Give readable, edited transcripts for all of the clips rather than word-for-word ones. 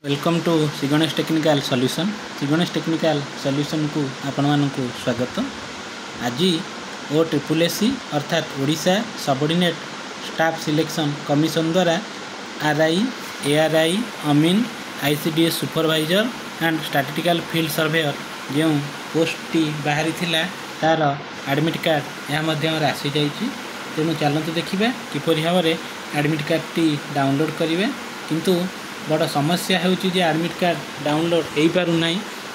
Welcome to Siganesh technical solution. Siganesh technical solution को आपण मानकु स्वागत। आज OSSC अर्थात Odisha subordinate staff selection commission द्वारा RI, ARI, अमीन, ICDS supervisor and statistical field surveyor जो पोस्टटी बाहरी थिला तार एडमिट कार्ड यह मध्यम आसी जाइए। तेणु चलते देखिए किपरि भाव में एडमिट कार्ड टी डाउनलोड करेंगे। किंतु बड़ समस्या होची जे एडमिट कार्ड डाउनलोड हो पारना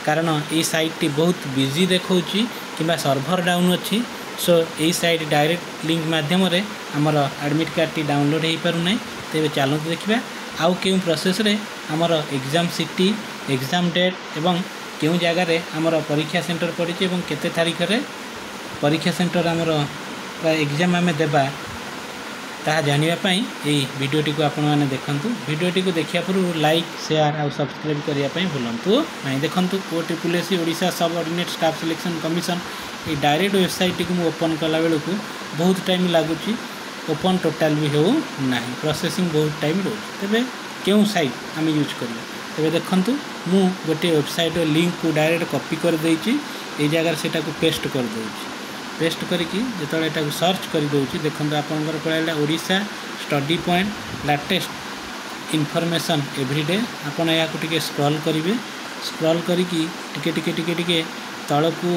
कारण ये साइट टी बहुत बिजी देखा कि सर्भर डाउन अच्छी। सो यही साइट डायरेक्ट लिंक मध्यम आमर एडमिट कार्ड टी डाउनलोड हो पारना। तेज चलते देखा आउ क्यों प्रोसेस रे आमर एग्जाम सिटी एग्जाम डेट एवं क्यों जगार आमर परीक्षा सेंटर पड़ी केते तारीख रे परीक्षा सेंटर आमर एग्जाम आम देबा ताहा जानापी यही वीडियोटी को आपण मैंने देखूँ। वीडियोटी को देखा पूर्व लाइक शेयर और सब्सक्राइब करने भूलु ना। देखूँ OSSC Odisha subordinate staff selection commission ये डायरेक्ट वेबसाइट को ओपन कला बेलू बहुत टाइम लगुच। ओपन टोटाल भी हो ना, प्रोसेसिंग बहुत टाइम रोचे। तेरे क्यों साइट आम यूज करें तेरे देखूँ मु गोटे वेबसाइट लिंक को डायरेक्ट कॉपी कर देछि। ये जगह से पेस्ट कर देछि। पेस्ट करके जो सर्च कर दूसरी देखो आपंकर पड़ा Odisha study point latest information everyday. आपड़ या स्क्रॉल करेंगे। स्क्रॉल करके तल को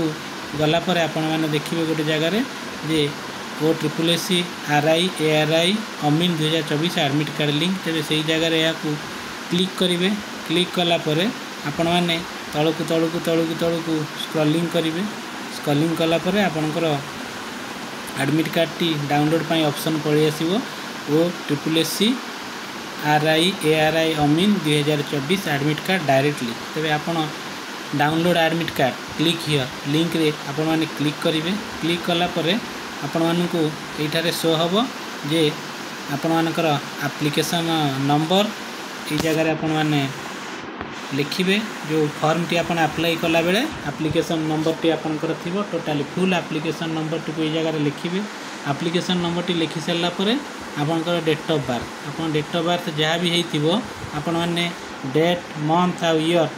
गलापर आपण मैंने देखिए गोटे जगार जे OSSC RI ARI अमीन 2024 एडमिट कार्ड लिंक। तेरे से जगार या क्लिक करेंगे। क्लिक कलापर आपण मैंने तलू स्क्रॉलिंग करेंगे। स्क्रॉलिंग कलापर आपणकर एडमिट कार्ड टी डाउनलोड पाई ऑप्शन पड़े आसो OSSC RI ARI अमीन 2024 एडमिट कार्ड डायरेक्टली। तेरे आपण download admit card click here link रे आपण माने क्लिक करेंगे। क्लिक कलापर आपण मानकु एठारे शो हबो जे आपण मानकर एप्लिकेशन नंबर ये जगह आपण माने लिखिबे। जो फॉर्म टी आपण अप्लाई कला बेले एप्लिकेशन नंबर टी आपनकर थिबो टोटली फुल एप्लिकेशन नंबर टी को ये जगह लिखिबे। एप्लिकेशन नंबर टी लिखि सारला परे आपनकर डेट ऑफ बर्थ आपन डेट ऑफ बर्थ जहाँ भी होइथिबो आपण माने डेट मंथ आ ईयर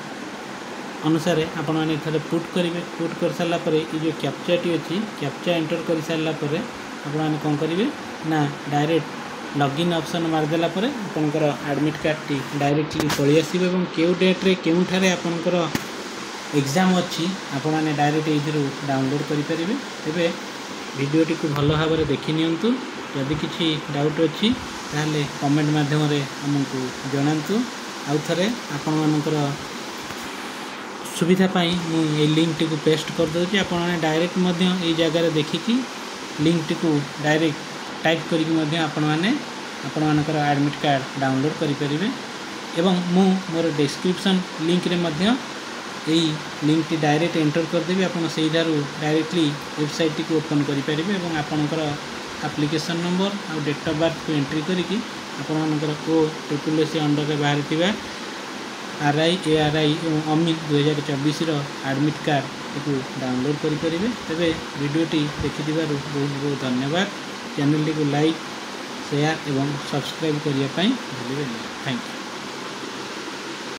अनुसार आपण माने थरे पुट करेंगे। पुट कर सारला परे ये जो कैप्चा टी अछि कैप्चा एंटर कर सारला परे आपण माने कोन करेंगे ना डायरेक्ट लॉगिन ऑप्शन मारदेला परे आपनकर एडमिट कार्ड टी डायरेक्टली पळि आसीबे एवं केउ डेट रे केउ ठारे आपनकर एग्जाम अछि आपण माने डायरेक्ट एजिरो डाउनलोड करि परिबे। तेबे वीडियोटी को भलो भाबरे देखि नियंतु। यदि किछि डाउट अछि ताले कमेंट माध्यम रे हमकु जणांतु। आउ थरे आपण मानकर सुविधा पाई मु ए लिंक टी को पेस्ट कर दउछि। आपण माने डायरेक्ट मध्य ए जगह रे देखिकि लिंक टी को डायरेक्ट टाइप करके मध्य आपण माने आपण मानकर एडमिट कार्ड डाउनलोड करि परिबे। एवं मु मोर डिस्क्रिप्शन लिंक रे मध्य एई लिंक टी डायरेक्ट एंटर कर देबी। आपण सेही दारू डायरेक्टली वेबसाइट टी को ओपन करि परिबे एवं आपनकर एप्लिकेशन नंबर आ डेट ऑफ बर्थ को एंट्री करके आपण मानकर OSSC अंडर रे बाहर थिबा RI ARI अमीन 2024 रो एडमिट कार्ड को डाउनलोड करि परिबे। तबे वीडियोटी देखिथिबारु बहुत बहुत धन्यवाद। चैनल को लाइक शेयर एवं सब्सक्राइब करने भूलिए। Thank you.